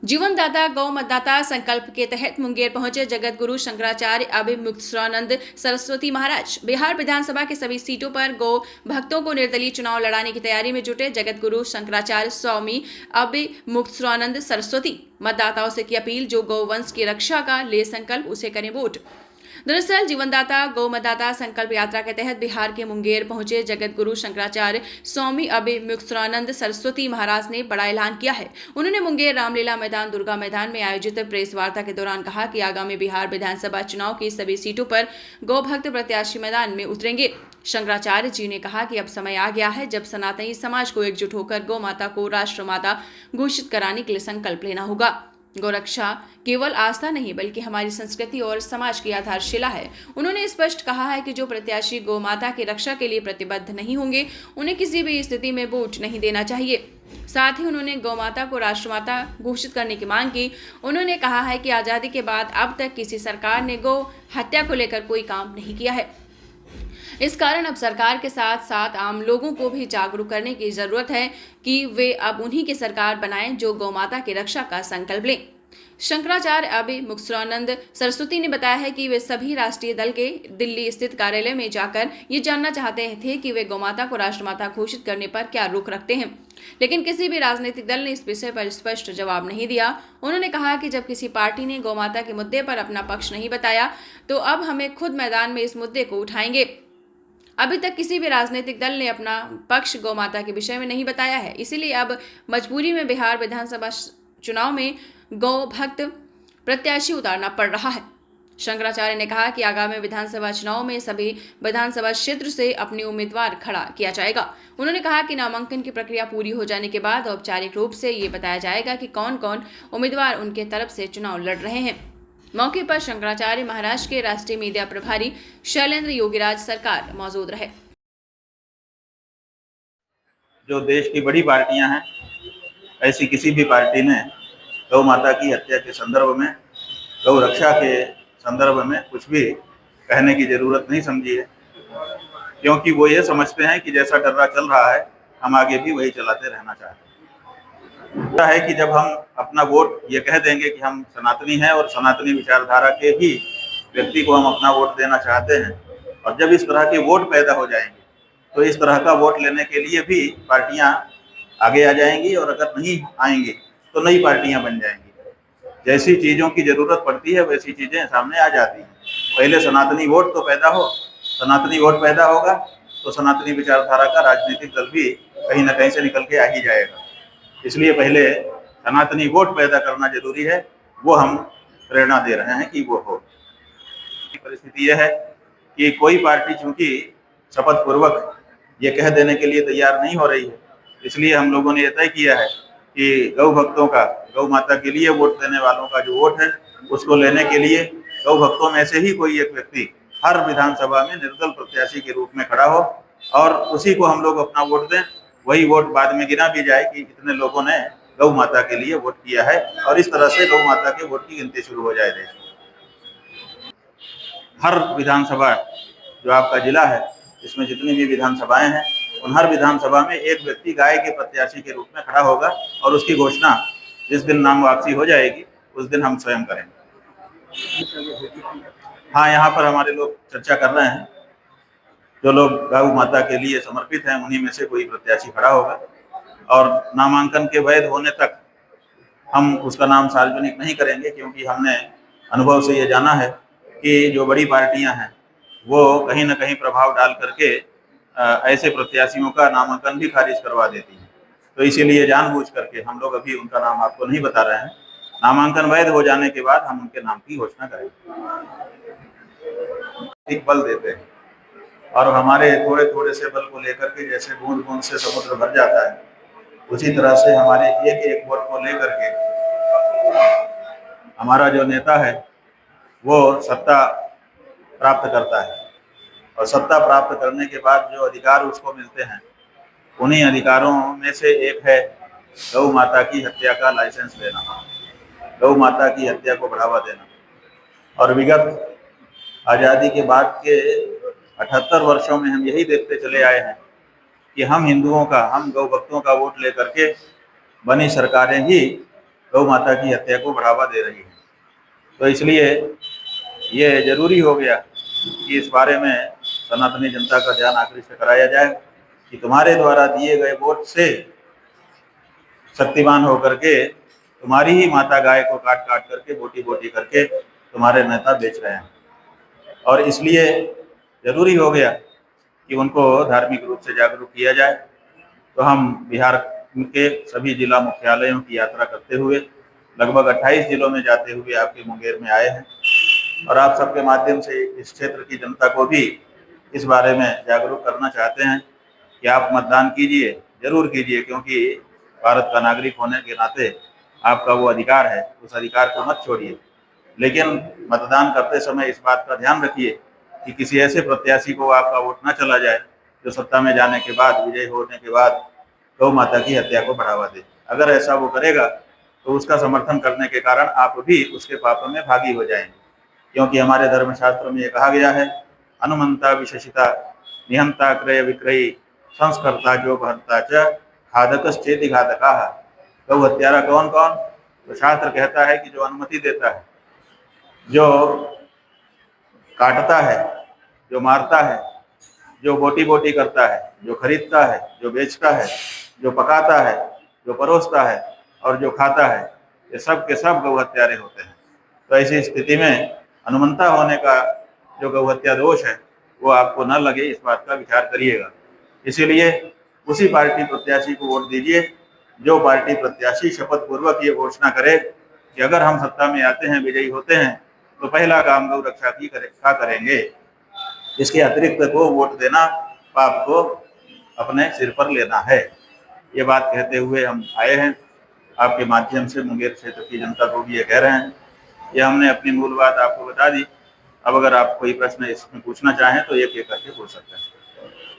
जीवनदाता गौ मतदाता संकल्प के तहत मुंगेर पहुंचे जगत गुरु शंकराचार्य अभिमुक्तानंद सरस्वती महाराज। बिहार विधानसभा के सभी सीटों पर गौ भक्तों को निर्दलीय चुनाव लड़ाने की तैयारी में जुटे जगत गुरु शंकराचार्य स्वामी अभिमुक्तानंद सरस्वती मतदाताओं से की अपील, जो गौ वंश की रक्षा का ले संकल्प उसे करें वोट। दरअसल जीवनदाता गौ मतदाता संकल्प यात्रा के तहत बिहार के मुंगेर पहुंचे जगत गुरु शंकराचार्य स्वामी अभिमुक्तानंद सरस्वती महाराज ने बड़ा ऐलान किया है। उन्होंने मुंगेर रामलीला मैदान, दुर्गा मैदान में आयोजित प्रेस वार्ता के दौरान कहा कि आगामी बिहार विधानसभा चुनाव की सभी सीटों पर गौ भक्त प्रत्याशी मैदान में उतरेंगे। शंकराचार्य जी ने कहा कि अब समय आ गया है जब सनातनी समाज को एकजुट होकर गौ माता को राष्ट्र माता घोषित कराने के लिए संकल्प लेना होगा। गौरक्षा केवल आस्था नहीं बल्कि हमारी संस्कृति और समाज की आधारशिला है। उन्होंने स्पष्ट कहा है कि जो प्रत्याशी गौ माता की रक्षा के लिए प्रतिबद्ध नहीं होंगे, उन्हें किसी भी स्थिति में वोट नहीं देना चाहिए। साथ ही उन्होंने गौ माता को राष्ट्रमाता घोषित करने की मांग की। उन्होंने कहा है कि आजादी के बाद अब तक किसी सरकार ने गौ हत्या को लेकर कोई काम नहीं किया है। इस कारण अब सरकार के साथ साथ आम लोगों को भी जागरूक करने की जरूरत है कि वे अब उन्हीं की सरकार बनाएं जो गौ माता की रक्षा का संकल्प लें। शंकराचार्य अभिमुक्तानंद सरस्वती ने बताया है कि वे सभी राष्ट्रीय दल के दिल्ली स्थित कार्यालय में जाकर ये जानना चाहते थे कि वे गौमाता को राष्ट्रमाता घोषित करने पर क्या रुख रखते हैं, लेकिन किसी भी राजनीतिक दल ने इस विषय पर स्पष्ट जवाब नहीं दिया। उन्होंने कहा कि जब किसी पार्टी ने गौमाता के मुद्दे पर अपना पक्ष नहीं बताया तो अब हमें खुद मैदान में इस मुद्दे को उठाएंगे। अभी तक किसी भी राजनीतिक दल ने अपना पक्ष गौ माता के विषय में नहीं बताया है, इसीलिए अब मजबूरी में बिहार विधानसभा चुनाव में गौ भक्त प्रत्याशी उतारना पड़ रहा है। शंकराचार्य ने कहा कि आगामी विधानसभा चुनाव में सभी विधानसभा क्षेत्र से अपने उम्मीदवार खड़ा किया जाएगा। उन्होंने कहा कि नामांकन की प्रक्रिया पूरी हो जाने के बाद औपचारिक रूप से ये बताया जाएगा कि कौन कौन उम्मीदवार उनके तरफ से चुनाव लड़ रहे हैं। मौके पर शंकराचार्य महाराज के राष्ट्रीय मीडिया प्रभारी शैलेंद्र योगीराज सरकार मौजूद रहे। जो देश की बड़ी पार्टियां हैं, ऐसी किसी भी पार्टी ने गौ माता की हत्या के संदर्भ में, गौ रक्षा के संदर्भ में कुछ भी कहने की जरूरत नहीं समझी है, क्योंकि वो ये समझते हैं कि जैसा डर्रा चल रहा है हम आगे भी वही चलाते रहना चाहते हैं। है कि जब हम अपना वोट ये कह देंगे कि हम सनातनी हैं और सनातनी विचारधारा के ही व्यक्ति को हम अपना वोट देना चाहते हैं, और जब इस तरह के वोट पैदा हो जाएंगे तो इस तरह का वोट लेने के लिए भी पार्टियां आगे आ जाएंगी, और अगर नहीं आएंगी तो नई पार्टियां बन जाएंगी। जैसी चीज़ों की ज़रूरत पड़ती है वैसी चीज़ें सामने आ जाती हैं। पहले सनातनी वोट तो पैदा हो, सनातनी वोट पैदा होगा तो सनातनी विचारधारा का राजनीतिक दल भी कहीं ना कहीं से निकल के आ ही जाएगा। इसलिए पहले सनातनी वोट पैदा करना जरूरी है, वो हम प्रेरणा दे रहे हैं कि वो हो। परिस्थिति यह है कि कोई पार्टी चूंकि शपथ पूर्वक ये कह देने के लिए तैयार नहीं हो रही है, इसलिए हम लोगों ने यह तय किया है कि गौ भक्तों का, गौ माता के लिए वोट देने वालों का जो वोट है उसको लेने के लिए गौ भक्तों में से ही कोई एक व्यक्ति हर विधानसभा में निर्दल प्रत्याशी के रूप में खड़ा हो, और उसी को हम लोग अपना वोट दें। वही वोट बाद में गिना भी जाए कि कितने लोगों ने गौ माता के लिए वोट किया है, और इस तरह से गौ माता के वोट की गिनती शुरू हो जाए देश में। हर विधानसभा जो आपका जिला है, इसमें जितनी भी विधानसभाएं हैं, उन हर विधानसभा में एक व्यक्ति गाय के प्रत्याशी के रूप में खड़ा होगा, और उसकी घोषणा जिस दिन नाम वापसी हो जाएगी उस दिन हम स्वयं करेंगे। हाँ, यहाँ पर हमारे लोग चर्चा कर रहे हैं, जो लोग गौ माता के लिए समर्पित हैं उन्हीं में से कोई प्रत्याशी खड़ा होगा, और नामांकन के वैध होने तक हम उसका नाम सार्वजनिक नहीं करेंगे, क्योंकि हमने अनुभव से ये जाना है कि जो बड़ी पार्टियां हैं वो कहीं ना कहीं प्रभाव डाल करके ऐसे प्रत्याशियों का नामांकन भी खारिज करवा देती हैं। तो इसीलिए जानबूझ करके हम लोग अभी उनका नाम आपको नहीं बता रहे हैं। नामांकन वैध हो जाने के बाद हम उनके नाम की घोषणा करेंगे। एक बल देते हैं, और हमारे थोड़े थोड़े से बल को लेकर के जैसे बूंद बूंद से समुद्र भर जाता है, उसी तरह से हमारे एक एक वोट को लेकर के हमारा जो नेता है वो सत्ता प्राप्त करता है, और सत्ता प्राप्त करने के बाद जो अधिकार उसको मिलते हैं, उन्हीं अधिकारों में से एक है गौ माता की हत्या का लाइसेंस लेना, गौ माता की हत्या को बढ़ावा देना। और विगत आज़ादी के बाद के 78 वर्षों में हम यही देखते चले आए हैं कि हम हिंदुओं का, हम गौ भक्तों का वोट लेकर के बनी सरकारें ही गौ माता की हत्या को बढ़ावा दे रही है। तो इसलिए ये जरूरी हो गया कि इस बारे में सनातनी जनता का ध्यान आकृष्ट कराया जाए कि तुम्हारे द्वारा दिए गए वोट से शक्तिमान होकर के तुम्हारी ही माता गाय को काट काट करके बोटी बोटी करके तुम्हारे नेता बेच रहे हैं, और इसलिए जरूरी हो गया कि उनको धार्मिक रूप से जागरूक किया जाए। तो हम बिहार के सभी जिला मुख्यालयों की यात्रा करते हुए लगभग 28 जिलों में जाते हुए आपके मुंगेर में आए हैं, और आप सबके माध्यम से इस क्षेत्र की जनता को भी इस बारे में जागरूक करना चाहते हैं कि आप मतदान कीजिए, जरूर कीजिए, क्योंकि भारत का नागरिक होने के नाते आपका वो अधिकार है, उस अधिकार को मत छोड़िए। लेकिन मतदान करते समय इस बात का ध्यान रखिए कि किसी ऐसे प्रत्याशी को आपका वोट न चला जाए जो सत्ता में जाने के बाद, विजयी होने के बाद गौ माता की हत्या को बढ़ावा दे। अगर ऐसा वो करेगा तो उसका समर्थन करने के कारण आप भी उसके पाप में भागी हो जाएंगे, क्योंकि हमारे धर्मशास्त्र में ये कहा गया है, अनुमंता विशेषिता निहंता क्रय विक्रयी संस्कर्ता जो भरता च घातकश्चेति घातका। गौ हत्यारा कौन कौन? तो शास्त्र कहता है कि जो अनुमति देता है, जो काटता है, जो मारता है, जो बोटी बोटी करता है, जो खरीदता है, जो बेचता है, जो पकाता है, जो परोसता है और जो खाता है, ये सब के सब गौ हत्यारे होते हैं। तो ऐसी स्थिति में अनुमंता होने का जो गौ हत्या दोष है वो आपको न लगे, इस बात का विचार करिएगा। इसीलिए उसी पार्टी प्रत्याशी को वोट दीजिए जो पार्टी प्रत्याशी शपथ पूर्वक ये घोषणा करे कि अगर हम सत्ता में आते हैं, विजयी होते हैं, तो पहला काम गौ रक्षा का करेंगे। इसके अतिरिक्त को वोट देना पाप को अपने सिर पर लेना है। ये बात कहते हुए हम आए हैं, आपके माध्यम से मुंगेर क्षेत्र की जनता को भी ये कह रहे हैं। ये हमने अपनी मूल बात आपको बता दी। अब अगर आप कोई प्रश्न इसमें पूछना चाहें तो एक एक करके पूछ सकते हैं।